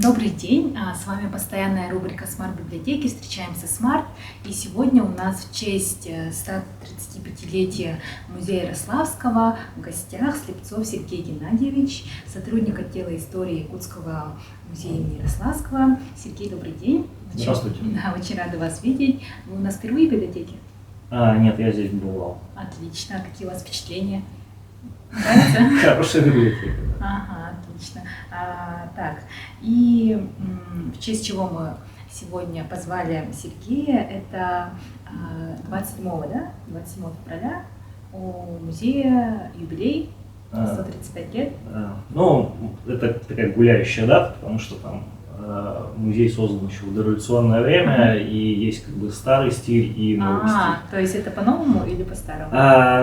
Добрый день, с вами постоянная рубрика «Смарт-библиотеки». Встречаемся «Смарт». И сегодня у нас в честь 135-летия музея Ярославского в гостях Слепцов Сергей Геннадьевич, сотрудник отдела истории Якутского музея имени Ярославского. Сергей, добрый день. Здравствуйте. Да, очень рада вас видеть. Вы у нас впервые в библиотеке? Нет, я здесь бывал. Отлично. Какие у вас впечатления? Нравится? Хорошая библиотека. Ага, отлично. Так, и в честь чего мы сегодня позвали Сергея, это 27 февраля у музея юбилей, 135 лет. Это такая гуляющая дата, потому что там музей создан еще в дореволюционное время, и есть как бы старый стиль и новый стиль. То есть это по-новому или по-старому?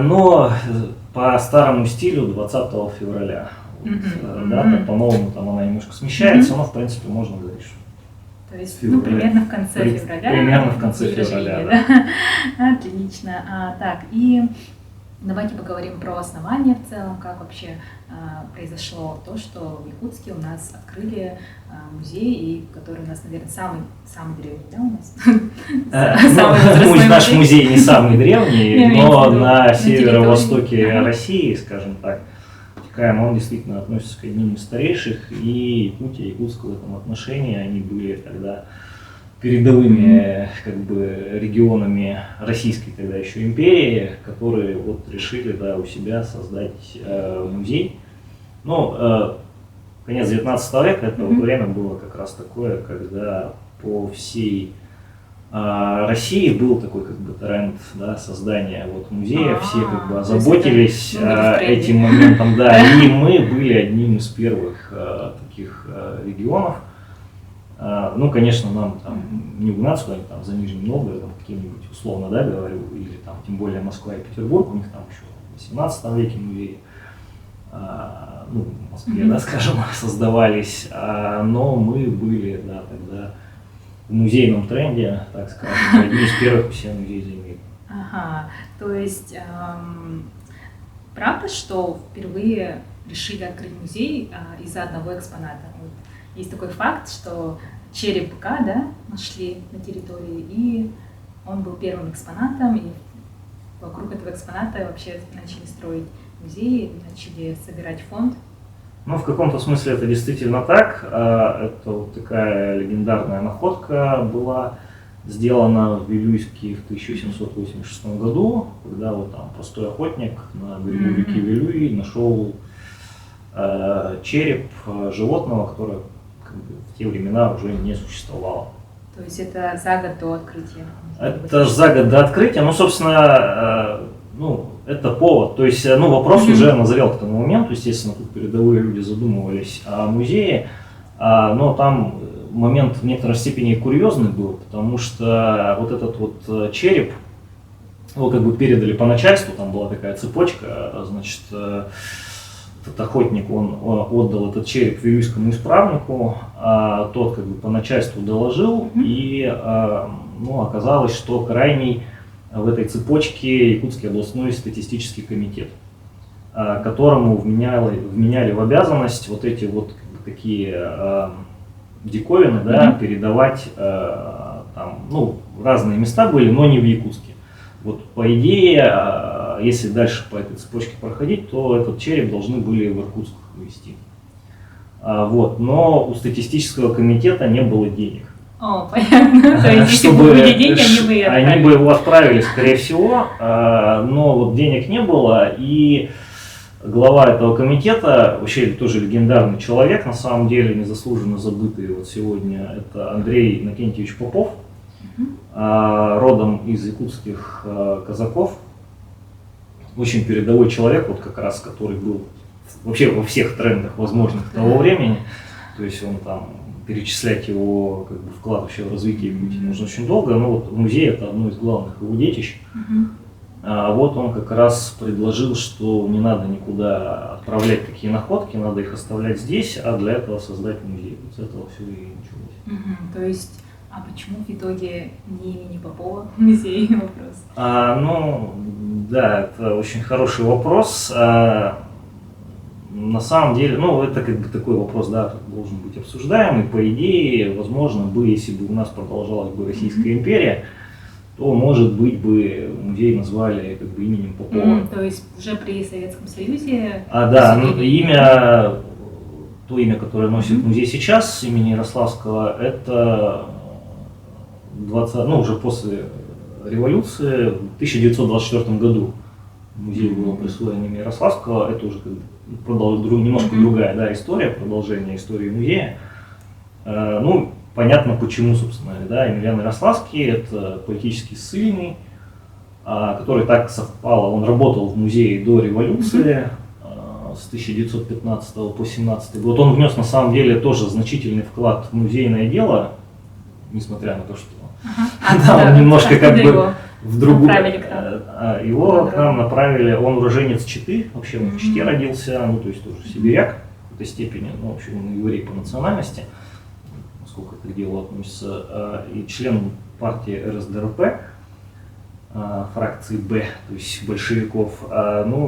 Но по старому стилю 20 февраля. Дата, по-новому там она немножко смещается, но в принципе можно говорить, что... То есть, примерно в конце февраля. Примерно в конце февраля, да. Отлично. Так, и давайте поговорим про основание в целом, как вообще произошло то, что в Якутске у нас открыли музей, и который у нас, наверное, самый древний, да, у нас? Наш музей не самый древний, но на северо-востоке России, скажем так, он действительно относится к одним из старейших, и Якутия, Якутск в этом отношении, они были тогда передовыми регионами Российской тогда еще империи, которые решили у себя создать музей. Конец 19 века, это время было как раз такое, когда по всей России был такой тренд создания музея, все озаботились этим моментом, и мы были одним из первых таких регионов. Конечно, нам не угнаться куда-нибудь за Нижним Новгородом, каким-нибудь условно, говорю, или тем более Москва и Петербург, у них там еще в 18 веке музеи, в Москве, скажем, создавались, но мы были, тогда в музейном тренде, так скажем, одни из первых все музеи земли. Ага, то есть правда, что впервые решили открыть музей из-за одного экспоната? Есть такой факт, что череп быка, нашли на территории, и он был первым экспонатом, и вокруг этого экспоната вообще начали строить музей, начали собирать фонд. В каком-то смысле это действительно так. Это такая легендарная находка была сделана в Вилюйске в 1786 году, когда простой охотник на берегу реки Вилюй нашел череп животного, которое в те времена уже не существовало. То есть это за год до открытия? Это за год до открытия, собственно, это повод. То есть, вопрос уже назрел к тому моменту, естественно, тут передовые люди задумывались о музее, но там момент в некоторой степени курьезный был, потому что этот череп, его передали по начальству, там была такая цепочка, значит, этот охотник, он отдал этот череп вилюйскому исправнику, тот по начальству доложил, и оказалось, что крайний в этой цепочке Якутский областной статистический комитет, которому вменяли в обязанность эти такие диковины, передавать в разные места были, но не в Якутске. По идее, если дальше по этой цепочке проходить, то этот череп должны были в Иркутск везти. Но у статистического комитета не было денег. Понятно. То есть, если бы были деньги, они бы его отправили, скорее всего, но денег не было, и глава этого комитета, вообще тоже легендарный человек, на самом деле, незаслуженно забытый сегодня, это Андрей Иннокентьевич Попов, родом из якутских казаков, очень передовой человек, как раз, который был вообще во всех трендах возможных того времени, то есть он перечислять его вклад вообще в развитие Якутии нужно очень долго, но музей это одно из главных его детищ. Он как раз предложил, что не надо никуда отправлять такие находки, надо их оставлять здесь, а для этого создать музей. С этого все и началось. То есть, почему в итоге не имени Попова музей? Вопрос. Это очень хороший вопрос. на самом деле, ну, это как бы такой вопрос, да, должен быть обсуждаемый. По идее, возможно бы, если бы у нас продолжалась бы Российская империя, то, может быть, бы музей назвали как бы именем Попова. То есть уже при Советском Союзе... Да, то имя, которое носит музей сейчас, имени Ярославского, это уже после революции, в 1924 году музею было присвоено имя Ярославского. Это уже как бы немножко другая, да, история, продолжение истории музея. Понятно почему, собственно, да, Емельян Ярославский – это политический ссыльный, который так совпало, он работал в музее до революции, с 1915 по 1917 год. Он внес на самом деле тоже значительный вклад в музейное дело, несмотря на то, что он немножко как бы в другую... Его к нам направили, он уроженец Читы, вообще он в Чите родился, то есть тоже сибиряк в какой-то степени, в общем, он еврей по национальности, насколько это к делу относится, и член партии РСДРП, фракции Б, то есть большевиков.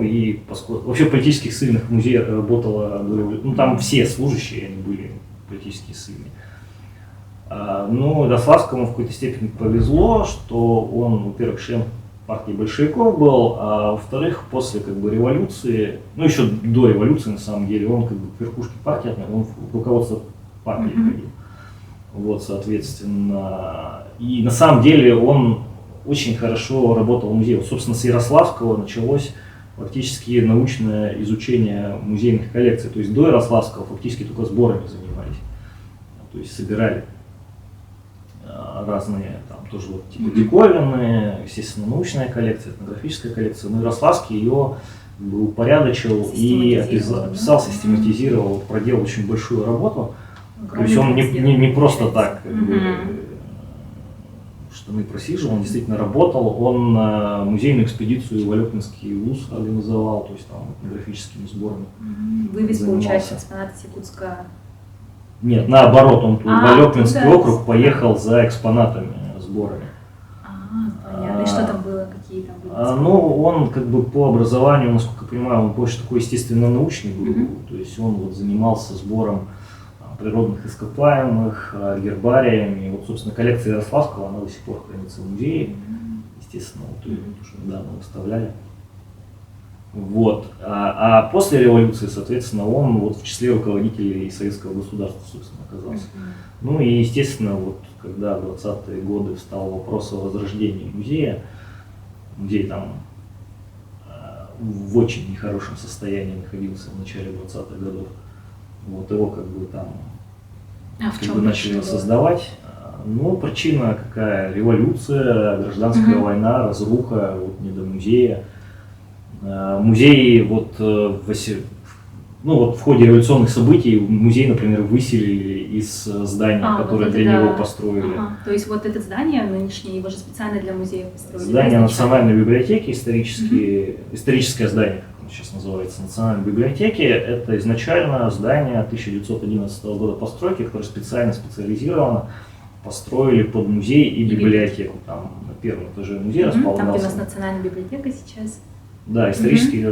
И поскольку вообще политических ссыльных в музее работало, там все служащие они были политические ссыльные. Ярославскому в какой-то степени повезло, что он, во-первых, член партии большевиков был, а во-вторых, после как бы революции, еще до революции на самом деле, он как бы к верхушке партии, он в руководство партии входил. Соответственно, и на самом деле он очень хорошо работал в музее. Собственно, с Ярославского началось фактически научное изучение музейных коллекций. То есть до Ярославского фактически только сборами занимались. То есть собирали разные, тоже типа диковины, естественно, научная коллекция, этнографическая коллекция. Но Ярославский ее упорядочил и описал, систематизировал, проделал очень большую работу. То есть он не просто так штаны просиживал, он действительно работал, он музейную экспедицию в Алепинский вуз организовал, то есть там этнографическими сборами. Вывез, получается, экспонаты с Якутска? Нет, наоборот, он в Алепинский округ поехал за экспонатами, сборами. Понятно. И что там было, какие там были? Он как бы по образованию, насколько я понимаю, он больше такой естественно-научный был, то есть он занимался сбором природных ископаемых, гербариями. Собственно, коллекция Ярославского, она до сих пор хранится в музее, естественно, ее уже недавно выставляли. А после революции, соответственно, он в числе руководителей советского государства, собственно, оказался. И, естественно, когда в 20-е годы встал вопрос о возрождении музея, музей там в очень нехорошем состоянии находился в начале 20-х годов. Его как бы там начали создавать. Причина какая? Революция, гражданская война, разруха, не до музея. Музей в ходе революционных событий музей, например, выселили из здания, которое для него построили. То есть это здание нынешнее, его же специально для музея построили? Здание Национальной библиотеки, историческое здание, как оно сейчас называется, Национальной библиотеки, это изначально здание 1911 года постройки, которое специализировано построили под музей и библиотеку. Там на первом этаже музея располагался. Там, где у нас Национальная библиотека сейчас? Да, исторический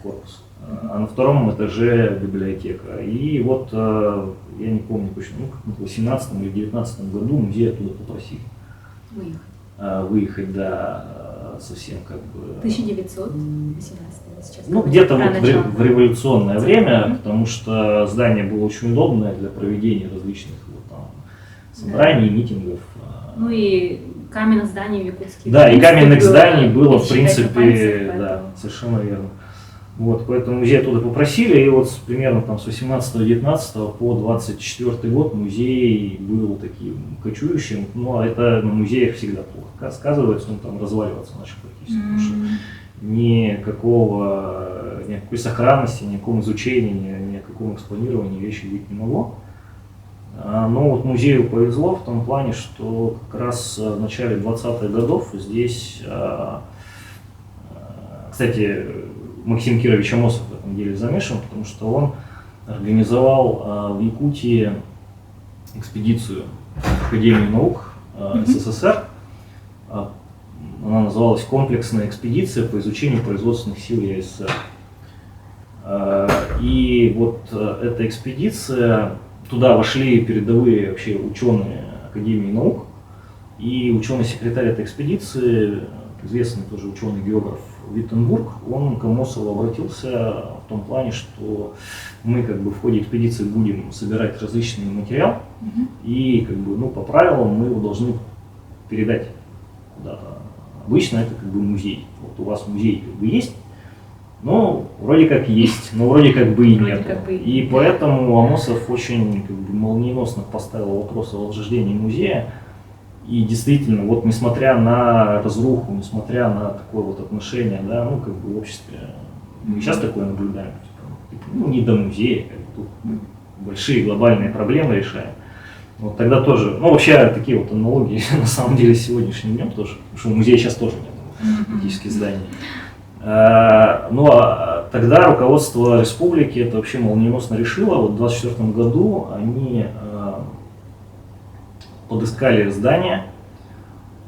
корпус. А на втором этаже библиотека. И я не помню точно, в 18 или 19 году музей оттуда попросили. Выехать, да, совсем как бы... 1918 сейчас. Где-то в революционное время, потому что здание было очень удобное для проведения различных собраний, миттингов. И каменных зданий в Якутске. Да, и каменных зданий было, в принципе, да, совершенно верно. Поэтому музей оттуда попросили, и примерно с 18-19 по 24 год музей был таким кочующим, но это на музеях всегда плохо сказывается, он там разваливаться начал практически, потому что никакой сохранности, никакого изучения, ни о каком экспонировании вещи быть не могло. Но музею повезло в том плане, что как раз в начале 20-х годов здесь, кстати, Максим Кирович Амосов в этом деле замешан, потому что он организовал в Якутии экспедицию в Академию наук СССР. Она называлась «Комплексная экспедиция по изучению производственных сил ЕССР». И вот эта экспедиция, туда вошли передовые вообще ученые Академии наук, и ученый-секретарь этой экспедиции, известный тоже ученый-географ Виттенбург, он к Амосову обратился в том плане, что мы как бы в ходе экспедиции будем собирать различный материал, и как бы, ну, по правилам мы его должны передать куда-то. Обычно это как бы музей. Вот у вас музей как бы есть, но вроде как есть, но вроде как бы и нет. И поэтому Амосов очень как бы молниеносно поставил вопрос о возрождении музея. И действительно, вот несмотря на разруху, несмотря на такое вот отношение, да, ну как бы в обществе, мы сейчас такое наблюдаем, типа, ну не до музея, как бы, тут большие глобальные проблемы решаем. Вот тогда тоже, ну вообще такие вот аналогии на самом деле с сегодняшним днем тоже, потому что в музее сейчас тоже нет фактически зданий. Ну а тогда руководство республики это вообще молниеносно решило. Вот в 2024 году они подыскали здание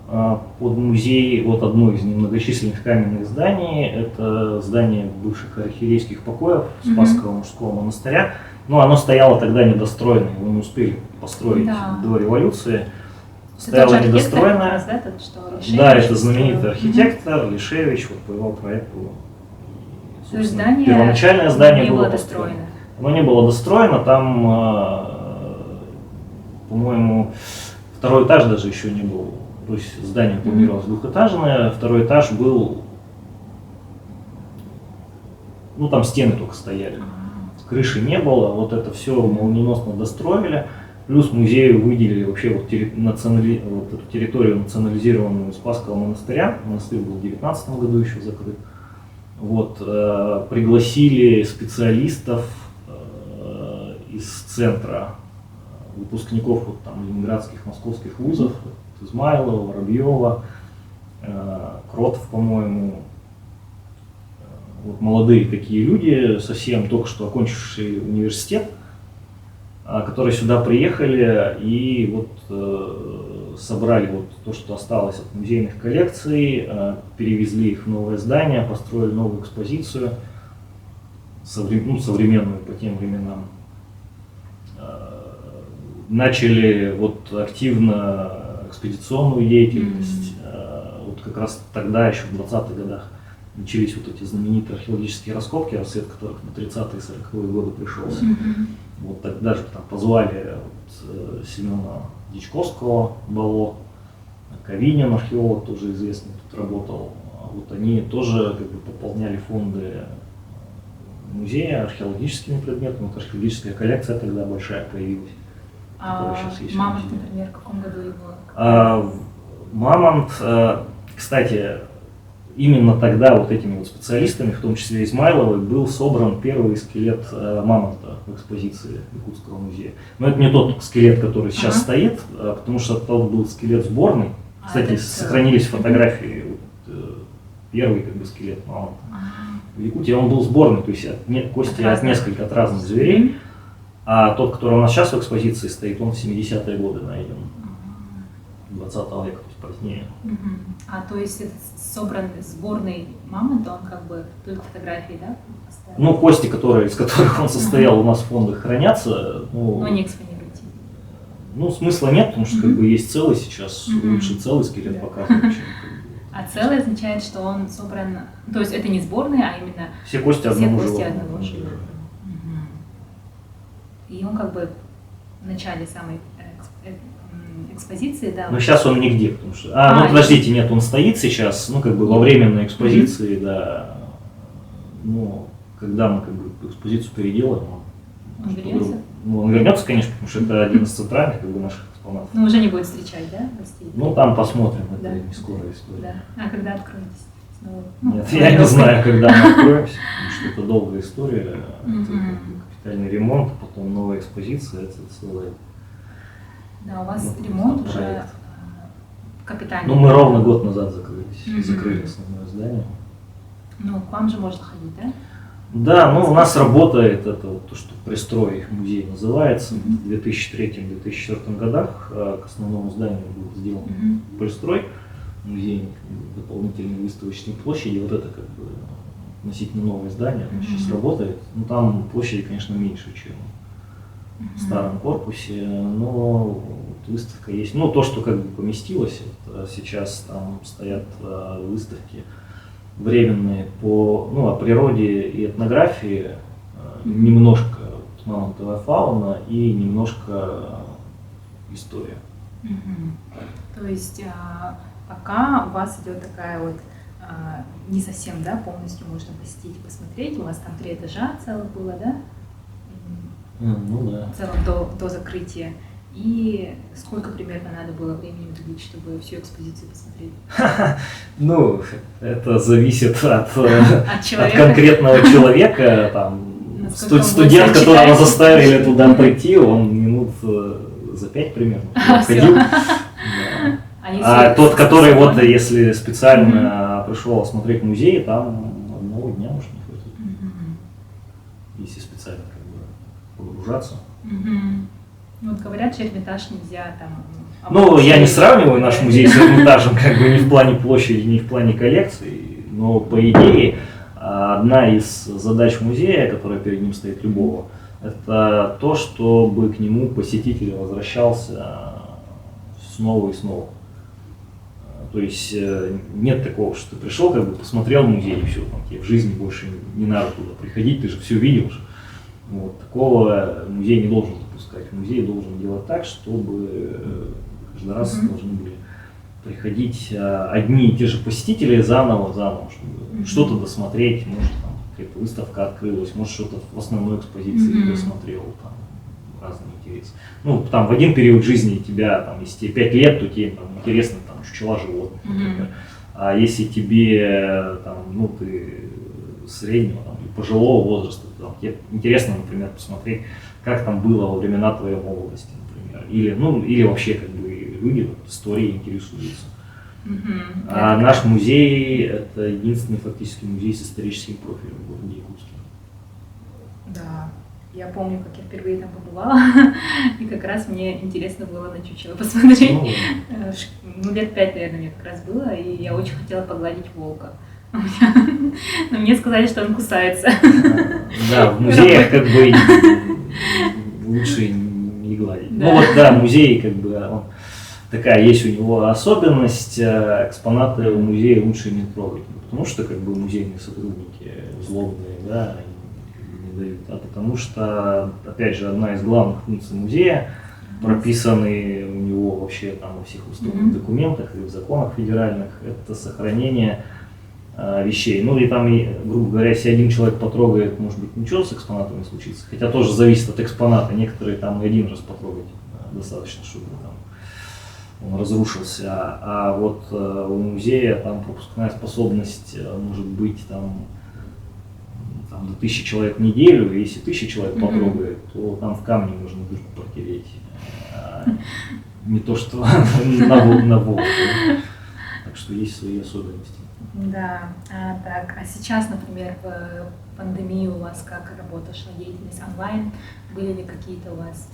под музей, вот одно из немногочисленных каменных зданий, это здание бывших архиерейских покоев Спасского мужского монастыря. Но оно стояло тогда недостроенное, его не успели построить до революции. Стояло недостроенное. Да, это знаменитый архитектор Лишевич, вот по его проекту. То есть здание первоначальное здание было достроено. Оно не было достроено, там, по-моему, второй этаж даже еще не был. То есть здание планировалось двухэтажное, второй этаж был, ну там стены только стояли, крыши не было, вот это все молниеносно достроили. Плюс музею выделили вообще вот эту территорию национализированную Спасского монастыря. Монастырь был в 2019 году еще закрыт. Вот, пригласили специалистов из центра, выпускников вот, там, ленинградских, московских вузов, Измайлова, Воробьева, Кротов, по-моему. Вот молодые такие люди, совсем только что окончившие университет, которые сюда приехали и вот собрали вот то, что осталось от музейных коллекций, перевезли их в новое здание, построили новую экспозицию, современную по тем временам. Начали вот активно экспедиционную деятельность, вот как раз тогда, еще в 20-х годах, начались вот эти знаменитые археологические раскопки, рассвет которых на 30-е и 40-е годы пришелся. Вот тогда же там позвали вот, Семена Дичковского, Бало, Ковинин, археолог, тоже известный, тут работал. Вот они тоже как бы пополняли фонды музея археологическими предметами. Вот археологическая коллекция тогда большая появилась. Мамонт, например, в каком году его? Мамонт, кстати, именно тогда вот этими вот специалистами, в том числе Измайловой, был собран первый скелет мамонта в экспозиции Якутского музея. Но это не тот скелет, который сейчас стоит, потому что тот был скелет сборный. Кстати, сохранились фотографии, вот, первый как бы скелет мамонта. В Якутии он был сборный, то есть кости от разных зверей. А тот, который у нас сейчас в экспозиции стоит, он в 70-е годы найден, 20 века, то есть позднее. То есть этот собран сборный мамонт, он как бы только фотографии, да? Поставил? Ну, кости, из которых он состоял, у нас в фондах хранятся. Но не экспонируете? Ну, смысла нет, потому что как бы есть целый сейчас, лучше целый скелет показывать, чем... А целый означает, что он собран, то есть это не сборный, а именно все кости одного животного. И он как бы в начале самой экспозиции, да. Но сейчас он нигде, потому что... ну подождите, нет, он стоит сейчас, ну как бы во временной экспозиции, да. Но когда мы как бы экспозицию переделаем, он вернется? Ну, он вернется, конечно, потому что это один из центральных как бы наших экспонатов. Но уже не будет встречать, да, гостей? Ну там посмотрим, это не скорая история. Да. А когда откроетесь? Нет, я не знаю, когда мы откроемся, потому что это долгая история. Капитальный ремонт, потом новая экспозиция, это целое. Да, у вас ремонт уже капитальный. Ну, мы ровно год назад закрыли основное здание. Ну, к вам же можно ходить, да? Да, ну у нас работает это вот то, что пристрой музей называется. В 2003-2004 годах к основному зданию был сделан пристрой музейный, дополнительные выставочные площади. Вот это как бы относительно новое здание, оно сейчас работает. Ну, там площади, конечно, меньше, чем в старом корпусе, но вот выставка есть. Ну, то, что как бы поместилось, это сейчас там стоят выставки временные по, ну, о природе и этнографии, немножко вот, мамонтовая фауна и немножко история. То есть пока у вас идет такая вот не совсем, да, полностью можно посетить, посмотреть. У вас там 3 этажа целых было, да? Ну да. В целом до закрытия. И сколько примерно надо было времени уделить, чтобы всю экспозицию посмотреть? Ну, это зависит от человека. конкретного человека. Там, студент, которого заставили туда прийти, он минут за 5 примерно ходил. А тот, который вот, если специально пришел смотреть музей, там одного дня может не хватит. Если специально как бы погружаться. Вот говорят, что Эрмитаж нельзя там... Ну, я не сравниваю наш музей с Эрмитажем, как бы ни в плане площади, ни в плане коллекции, но по идее одна из задач музея, которая перед ним стоит любого, это то, чтобы к нему посетитель возвращался снова и снова. То есть нет такого, что ты пришел, как бы посмотрел музей и все, там, тебе в жизни больше не надо туда приходить, ты же все видел. Вот, такого музей не должен допускать. Музей должен делать так, чтобы каждый раз должны были приходить одни и те же посетители заново, чтобы что-то досмотреть, может там какая-то выставка открылась, может что-то в основной экспозиции досмотрел, там разные интересы. Ну, там в один период жизни тебя, там, если тебе 5 лет, то тебе там интересно там чучела животных, например. А если тебе там, ну, ты среднего там, или пожилого возраста, там, тебе интересно, например, посмотреть, как там было во времена твоей молодости, например. Или, ну, или вообще как бы люди вот, историей интересуются. А наш музей – это единственный фактически музей с историческим профилем в городе Якутске. Да, я помню, как я впервые там побывала, и как раз мне интересно было на чучело посмотреть. Ну, лет 5, наверное, мне как раз было, и я очень хотела погладить волка. Но мне сказали, что он кусается. Да, в музеях как бы лучше не гладить. Ну вот да, музей как бы он такая есть у него особенность, экспонаты в музее лучше не трогать, потому что как бы музейные сотрудники злобные, да, не дают, а потому что, опять же, одна из главных функций музея, прописанные у него вообще там во всех уставных документах и в законах федеральных, это сохранение вещей. Ну и там, грубо говоря, если один человек потрогает, может быть, ничего с экспонатом не случится. Хотя тоже зависит от экспоната. Некоторые там и один раз потрогать достаточно, чтобы там он разрушился. А вот у музея там пропускная способность может быть там до 1000 человек в неделю. И если 1000 человек потрогает, то там в камне можно дырку протереть. Не то, что на волк. Так что есть свои особенности. Да, так, а сейчас, например, в пандемию у вас как работа шла, деятельность онлайн? Были ли какие-то у вас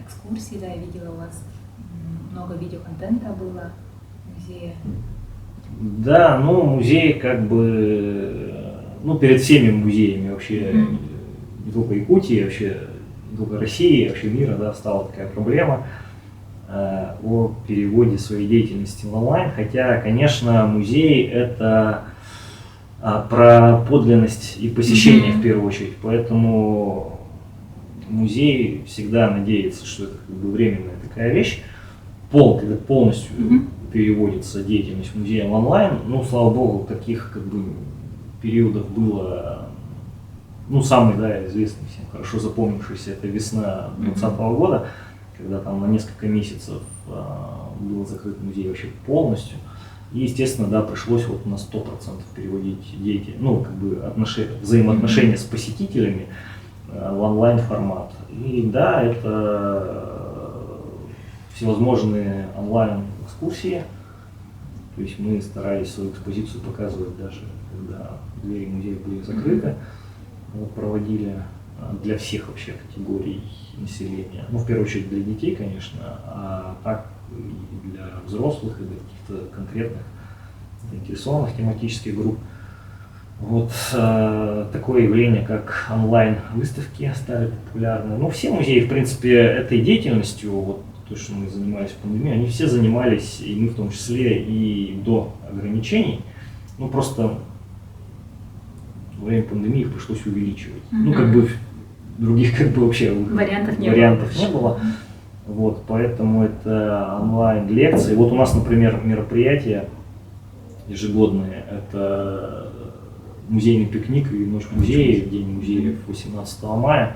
экскурсии, да, я видела у вас много видеоконтента было в музее? Да, ну музей как бы, ну перед всеми музеями вообще, не только Якутии, вообще не только России, вообще мира, да, стала такая проблема о переводе своей деятельности в онлайн, хотя, конечно, музей это про подлинность и посещение в первую очередь, поэтому музей всегда надеется, что это как бы временная такая вещь, когда полностью переводится деятельность музея в онлайн, ну, слава богу, таких как бы периодов было, ну, самый, да, известный всем, хорошо запомнившийся, это весна 2020 года, когда там на несколько месяцев был закрыт музей вообще полностью. И, естественно, да, пришлось вот на 100% переводить деятельность, ну, как бы взаимоотношения с посетителями в онлайн формат. И да, это всевозможные онлайн экскурсии. То есть мы старались свою экспозицию показывать даже, когда двери музея были закрыты. Вот, проводили для всех вообще категорий населения. Ну, в первую очередь для детей, конечно, а так и для взрослых, и для каких-то конкретных заинтересованных тематических групп. Вот такое явление, как онлайн-выставки, стали популярны. Ну, все музеи, в принципе, этой деятельностью, вот то, что мы занимались в пандемии, они все занимались, и мы в том числе, и до ограничений. Ну, просто во время пандемии их пришлось увеличивать. Ну, как бы других как бы вообще вариантов не было. Вот, поэтому это онлайн-лекции. Вот у нас, например, мероприятия ежегодные, это музейный пикник и ночь музея, день музеев 18 мая.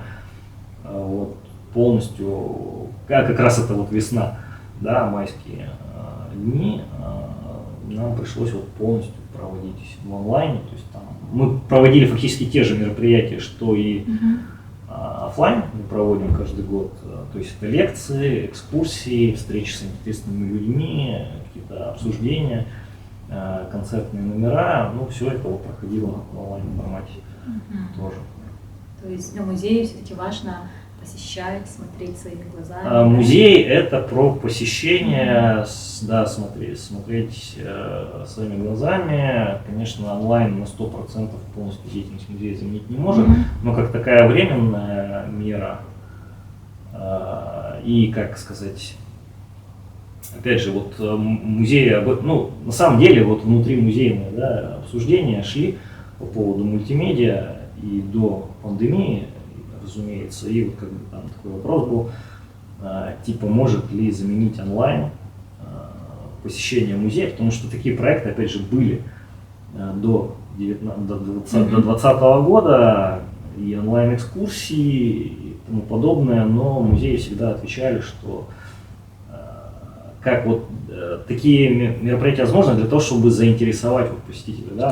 Вот, полностью, как раз это вот весна, да, майские дни, нам пришлось вот полностью проводить в онлайне. То есть там мы проводили фактически те же мероприятия, что и офлайн мы проводим каждый год. То есть это лекции, экскурсии, встречи с интересными людьми, какие-то обсуждения, концертные номера. Ну, все это вот проходило в онлайн формате тоже. То есть для музея все-таки важно посещать, смотреть своими глазами. Музей это про посещение, да, смотреть своими глазами. Конечно, онлайн на 100% полностью деятельность музея заменить не может, но как такая временная мера и, как сказать, опять же, вот музей, ну, на самом деле, вот внутри музейные, да, обсуждения шли по поводу мультимедиа и до пандемии, разумеется, и вот как бы там такой вопрос был, типа, может ли заменить онлайн посещение музея, потому что такие проекты, опять же, были до 2020 года, и онлайн-экскурсии и тому подобное, но музеи всегда отвечали, что как вот такие мероприятия возможны для того, чтобы заинтересовать вот посетителя, да?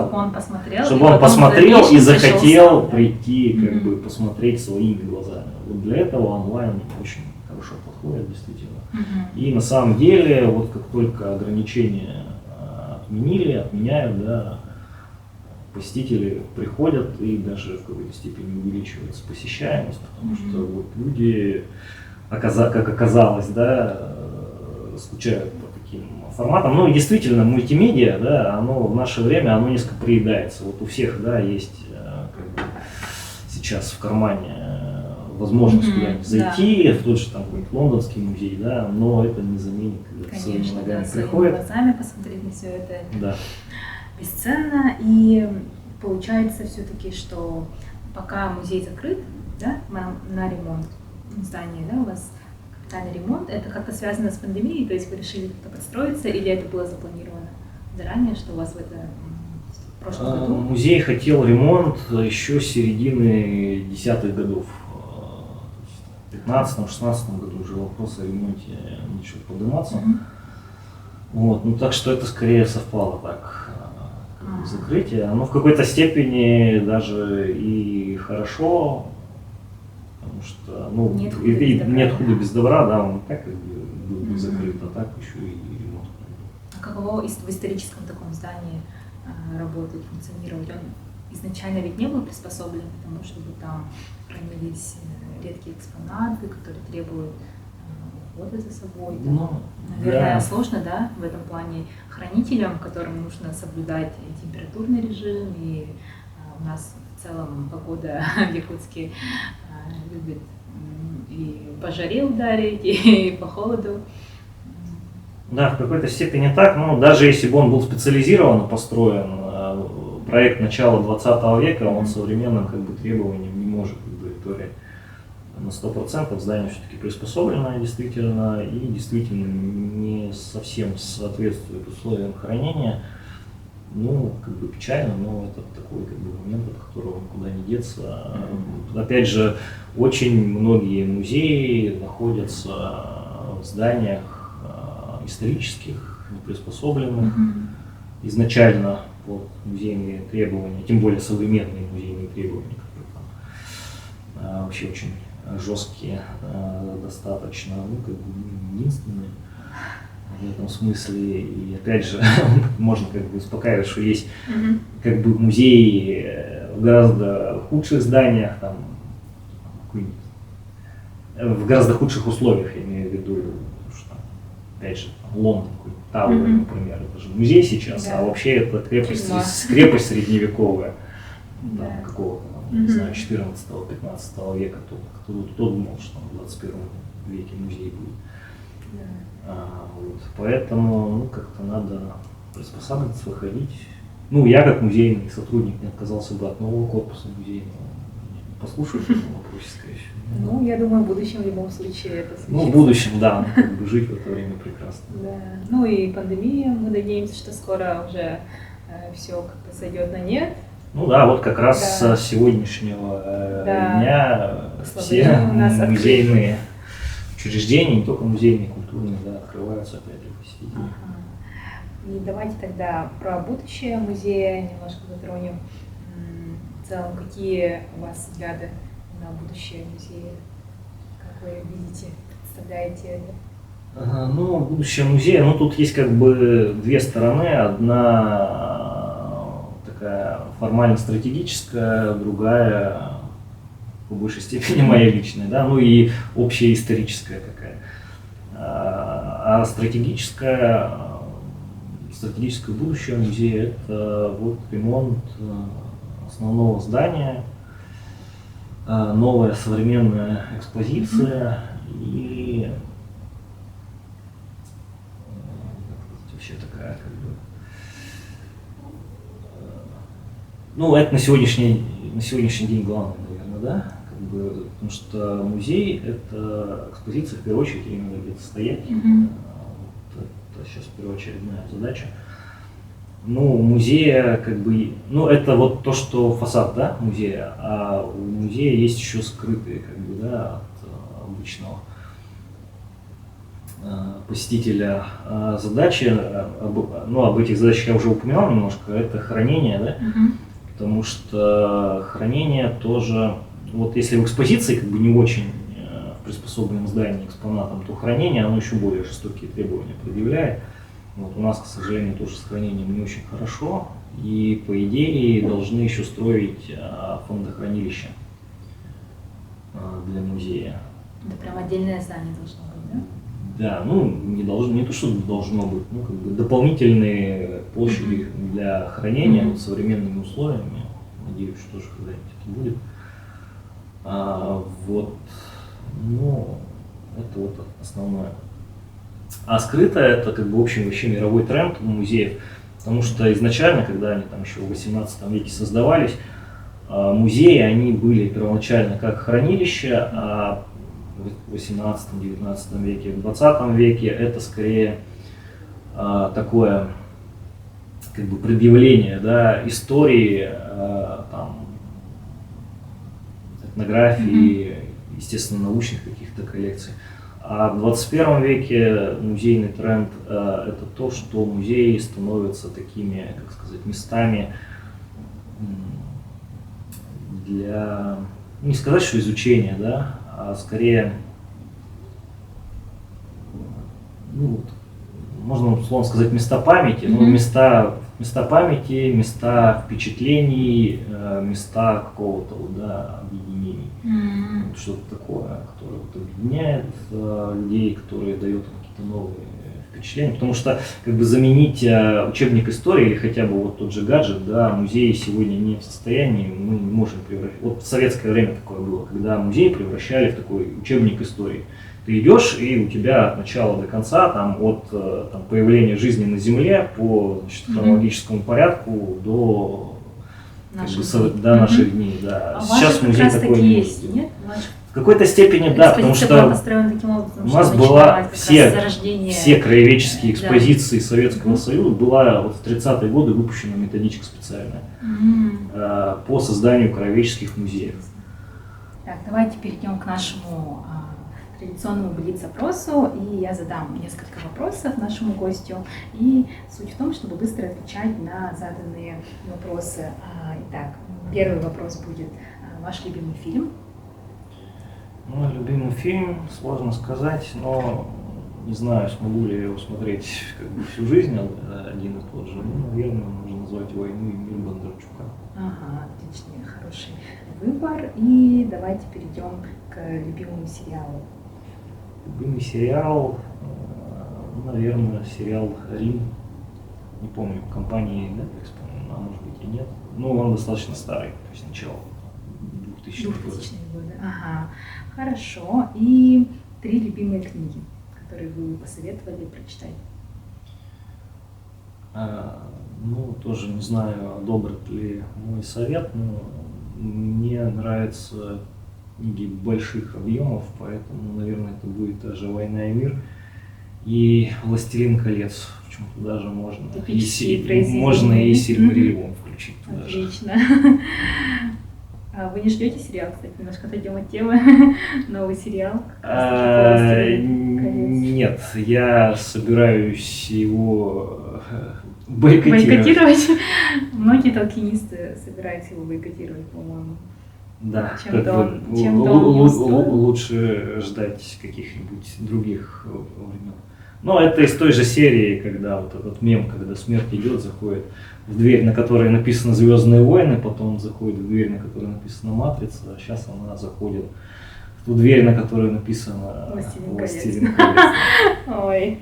Чтобы он посмотрел и захотел прийти, как бы посмотреть своими глазами. Вот для этого онлайн очень хорошо подходит, действительно. И на самом деле, вот как только ограничения отменяют, да, посетители приходят и даже в какой-то степени увеличивается посещаемость, потому что вот люди, как оказалось, да, скучают по таким форматам. Ну и действительно, мультимедиа, да, оно в наше время, оно несколько приедается. Вот у всех, да, есть как бы сейчас в кармане возможность куда-нибудь зайти, в тот же там какой-нибудь лондонский музей, да, но это не заменит, когда своими ногами приходит. Глазами посмотреть на все это да. Бесценно. И получается все-таки, что пока музей закрыт, да, на ремонт здания, да, у вас капитальный ремонт, это как-то связано с пандемией, то есть вы решили как-то подстроиться, или это было запланировано заранее, что у вас в прошлом году? Музей хотел ремонт еще с середины 10-х годов. В 15-16 году уже вопрос о ремонте начал подниматься. Вот, ну так что это скорее совпало так, как бы закрытие. Оно в какой-то степени даже и хорошо, потому что, ну, нет худа без добра, да, он так как бы был бы закрыт, а так еще и ремонт. А каково в историческом таком здании работать, функционировать? Он изначально ведь не был приспособлен к тому, чтобы там хранились редкие экспонаты, которые требуют ухода за собой. Ну, наверное, сложно, да, в этом плане хранителям, которым нужно соблюдать и температурный режим, и у нас в целом погода в Якутске любит и по жаре ударить, и по холоду. Да, в какой-то степени так, но даже если бы он был специализированно построен, проект начала 20 века, он современным как бы требованиям не может удовлетворять на 100%. Здание все-таки приспособленное действительно и действительно не совсем соответствует условиям хранения. Ну, как бы печально, но это такой как бы момент, от которого никуда не деться. Опять же, очень многие музеи находятся в зданиях исторических, неприспособленных изначально под музейные требования, тем более современные музейные требования, которые там вообще очень жесткие, достаточно, ну, как бы единственные в этом смысле. И опять же, можно как бы успокаивать, что есть как бы музеи в гораздо худших зданиях, там, в гораздо худших условиях, я имею в виду, что, опять же, Лондон, Тауэр, например, это же музей сейчас, а вообще это крепость средневековая. Да. там, какого-то, там, не знаю, 14-15 века, кто думал, что там в 21 веке музей будет. Да. Вот. Поэтому ну, как-то надо приспосабливаться, выходить. Ну, я как музейный сотрудник не отказался бы от нового корпуса музейного. Послушаю в этом вопросе, скорее всего. Ну, я думаю, в будущем в любом случае это случится. Ну, в будущем, да, как бы жить в это время прекрасно. Да. Ну и пандемия, мы надеемся, что скоро уже все как-то сойдет на нет. Ну да, вот как раз Да. с сегодняшнего Да. дня все Слава Богу, у нас музейные учреждения, не только музейные, культурные, да, открываются опять же по сей день. Ага. И давайте тогда про будущее музея немножко затронем. В целом, какие у вас взгляды на будущее музея? Как вы видите, представляете это? Ну, будущее музея, ну тут есть как бы две стороны. Одна такая формально-стратегическая, другая в большей степени моя личная, да, ну и общая историческая такая. А стратегическое будущее музея – это вот ремонт основного здания, новая современная экспозиция и вообще такая как бы, ну это на сегодняшний день главное, наверное, да, как бы, потому что музей это экспозиция в первую очередь именно где-то стоять, вот это сейчас первоочередная задача. Ну, музея, как бы, ну, это вот то, что фасад, да, музея, а у музея есть еще скрытые, как бы, да, от обычного посетителя задачи. Об этих задачах я уже упоминал немножко, это хранение, да, потому что хранение тоже, вот если в экспозиции, как бы, не очень в приспособленном здании экспонатом, то хранение, оно еще более жестокие требования предъявляет. Вот у нас, к сожалению, тоже с хранением не очень хорошо, и по идее должны еще строить фондохранилище для музея. Это прям отдельное здание должно быть, да? Да, ну не то, что должно быть, ну как бы дополнительные площади для хранения вот, современными условиями. Надеюсь, что тоже когда-нибудь это будет. Вот, ну это вот основное. А скрытое это как бы общий вообще мировой тренд у музеев, потому что изначально, когда они там еще в 18 веке создавались, музеи, они были первоначально как хранилища, а в 18-19 веке, в 20 веке это скорее такое как бы предъявление, да, истории, там, этнографии, естественно, научных каких-то коллекций. А в 21 веке музейный тренд это то, что музеи становятся такими, как сказать, местами для, не сказать, что изучения, да, а скорее, ну, можно условно сказать, места памяти, но места памяти, места впечатлений, места какого-то, да, объединений. Вот что-то такое, которое вот объединяет людей, которое дает им какие-то новые впечатления. Потому что как бы заменить учебник истории или хотя бы вот тот же гаджет, да, музеи сегодня не в состоянии, мы не можем превращать. Вот в советское время такое было, когда музей превращали в такой учебник истории. Ты идешь, и у тебя от начала до конца, там, от там, появления жизни на Земле по, значит, хронологическому порядку до наших дней. Да. А Сейчас музей как раз такой таки не есть, может. нет? В какой-то степени да, потому Экспозиция была что построена таким образом, у нас что была начиналась как раз зарождение. все краеведческие экспозиции Да. Советского Союза, была вот в 30-е годы выпущена методичка специальная по созданию краеведческих музеев. Так, давайте перейдем к нашему традиционному блиц-опросу, и я задам несколько вопросов нашему гостю. И суть в том, чтобы быстро отвечать на заданные вопросы. Итак, первый вопрос будет: ваш любимый фильм? Мой любимый фильм, сложно сказать, но не знаю, смогу ли я его смотреть как бы всю жизнь один и тот же. Ну, наверное, можно назвать «Войну и мир» Бондарчука. Ага, отличный, хороший выбор. И давайте перейдем к любимому сериалу. Любимый сериал, наверное, сериал «Рим». Не помню, компании Netflix, по-моему, а может быть и нет. Но он достаточно старый, то есть начало 2000-х годов. 2000-е годы. Ага, хорошо. И 3 любимые книги, которые вы посоветовали прочитать. Ну, тоже не знаю, одобрит ли мой совет, но мне нравятся книги больших объемов, поэтому, наверное, это будет даже «Война и мир» и «Властелин колец». Почему-то даже можно можно и «Сильмариллион» включить туда же. Отлично. А вы не ждете сериал, кстати, немножко отойдем от темы, новый сериал? Нет, я собираюсь его бойкотировать. Многие толкинисты собираются его бойкотировать, по-моему. Да, чем-то он не устроил. лучше ждать каких-нибудь других времен. Но это из той же серии, когда вот этот мем, когда смерть идет, заходит в дверь, на которой написано «Звездные войны», потом заходит в дверь, на которой написано «Матрица», а сейчас она заходит в ту дверь, на которой написано «Властелин колец». Ой,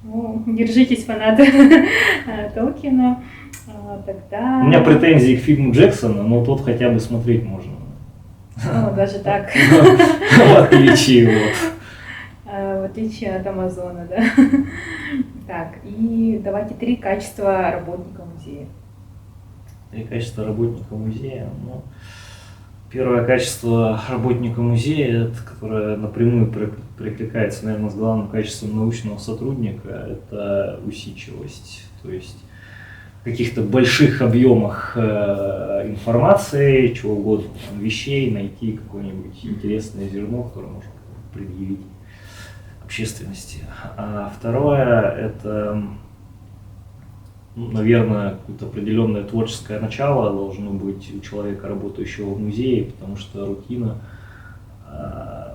ну, держитесь, фанаты Толкина. Тогда... У меня претензии к фильму Джексона, но тот хотя бы смотреть можно. Ну, даже так. В отличие от Амазона, да. Так, и давайте 3 качества работника музея. 3 качества работника музея. Ну, первое качество работника музея, это, которое напрямую перекликается, наверное, с главным качеством научного сотрудника, это усидчивость. То есть в каких-то больших объемах информации, чего угодно, там, вещей, найти какое-нибудь интересное зерно, которое можно предъявить общественности. А второе, это, ну, наверное, какое-то определенное творческое начало должно быть у человека, работающего в музее, потому что рутина,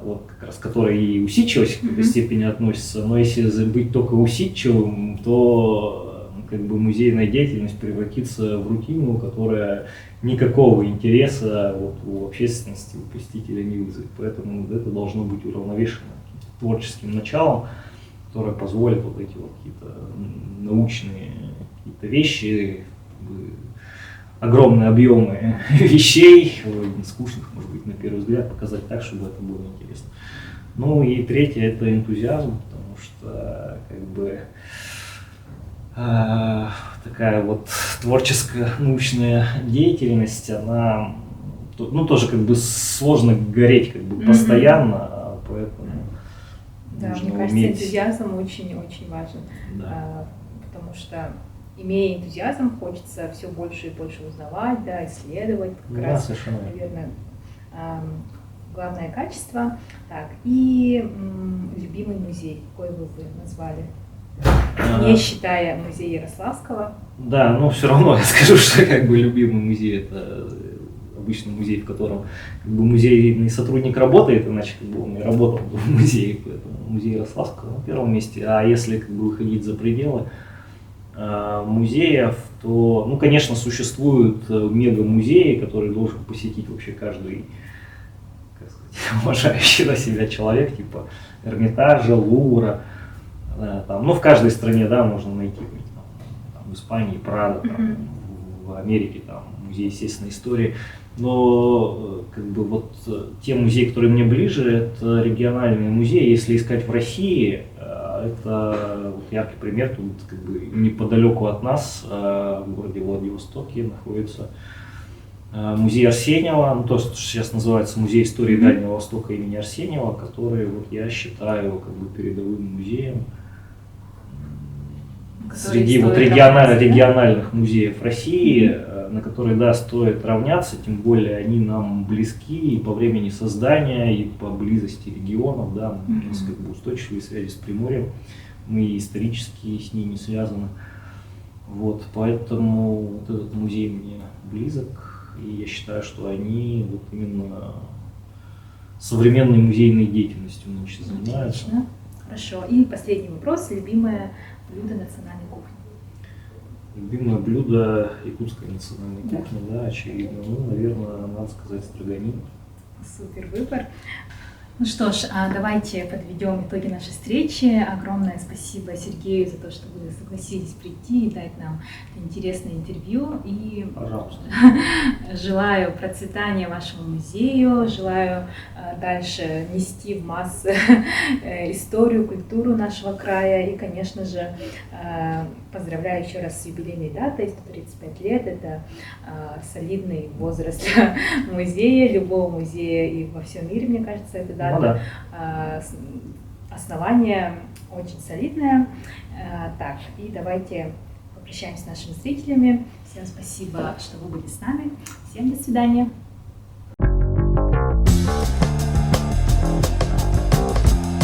вот как раз к которой и усидчивость в какой-то степени относится, но если быть только усидчивым, то как бы музейная деятельность превратится в рутину, которая никакого интереса вот у общественности, у посетителя не вызовет. Поэтому это должно быть уравновешено творческим началом, которое позволит вот эти вот какие-то научные какие-то вещи, огромные объемы вещей, скучных, может быть, на первый взгляд, показать так, чтобы это было интересно. Ну и третье — это энтузиазм, потому что как бы такая вот творческая научная деятельность, она, ну, тоже как бы сложно гореть как бы постоянно, поэтому да, нужно мне кажется, уметь... энтузиазм очень важен, Да. потому что, имея энтузиазм, хочется все больше и больше узнавать, да, исследовать, как раз, совершенно. наверное, главное качество. Так, и любимый музей, какой бы вы назвали? Не считая музея Ярославского. Да, но все равно я скажу, что как бы любимый музей — это обычно музей, в котором как бы музейный сотрудник работает, иначе как бы он не работал в музее, поэтому музей Ярославского на первом месте. А если как бы выходить за пределы музеев, то, ну, конечно, существуют мега-музеи, которые должен посетить вообще каждый, как сказать, уважающий себя человек, типа Эрмитажа, Лувра. Там, ну, в каждой стране, да, можно найти, там, в Испании Прадо, там, в Америке там музей естественной истории. Но как бы вот те музеи, которые мне ближе, это региональные музеи. Если искать в России, это вот яркий пример, тут как бы неподалеку от нас, в городе Владивостоке, находится музей Арсеньева, ну, то, что сейчас называется Музей истории Дальнего Востока имени Арсеньева, который вот я считаю как бы передовым музеем среди вот региональных музеев России, на которые, да, стоит равняться, тем более они нам близки и по времени создания, и по близости регионов, да, у нас как бы устойчивые связи с Приморьем, мы исторически с ними связаны, вот, поэтому вот этот музей мне близок, и я считаю, что они вот именно современной музейной деятельностью нынче занимаются. Отлично. Хорошо. И последний вопрос. Любимое блюдо национальной кухни? Любимое блюдо якутской национальной кухни, да, очевидно. Ну, наверное, надо сказать, строганину. Супер выбор. Ну что ж, давайте подведем итоги нашей встречи. Огромное спасибо Сергею за то, что вы согласились прийти и дать нам интересное интервью. И Пожалуйста. желаю процветания вашему музею, желаю дальше нести в массы историю, культуру нашего края. И, конечно же, поздравляю еще раз с юбилейной датой, 135 лет. Это солидный возраст для музея, любого музея и во всем мире, мне кажется, это дата. Ну, да. Основание очень солидное. Так, и давайте попрощаемся с нашими зрителями. Всем спасибо, что вы были с нами. Всем до свидания.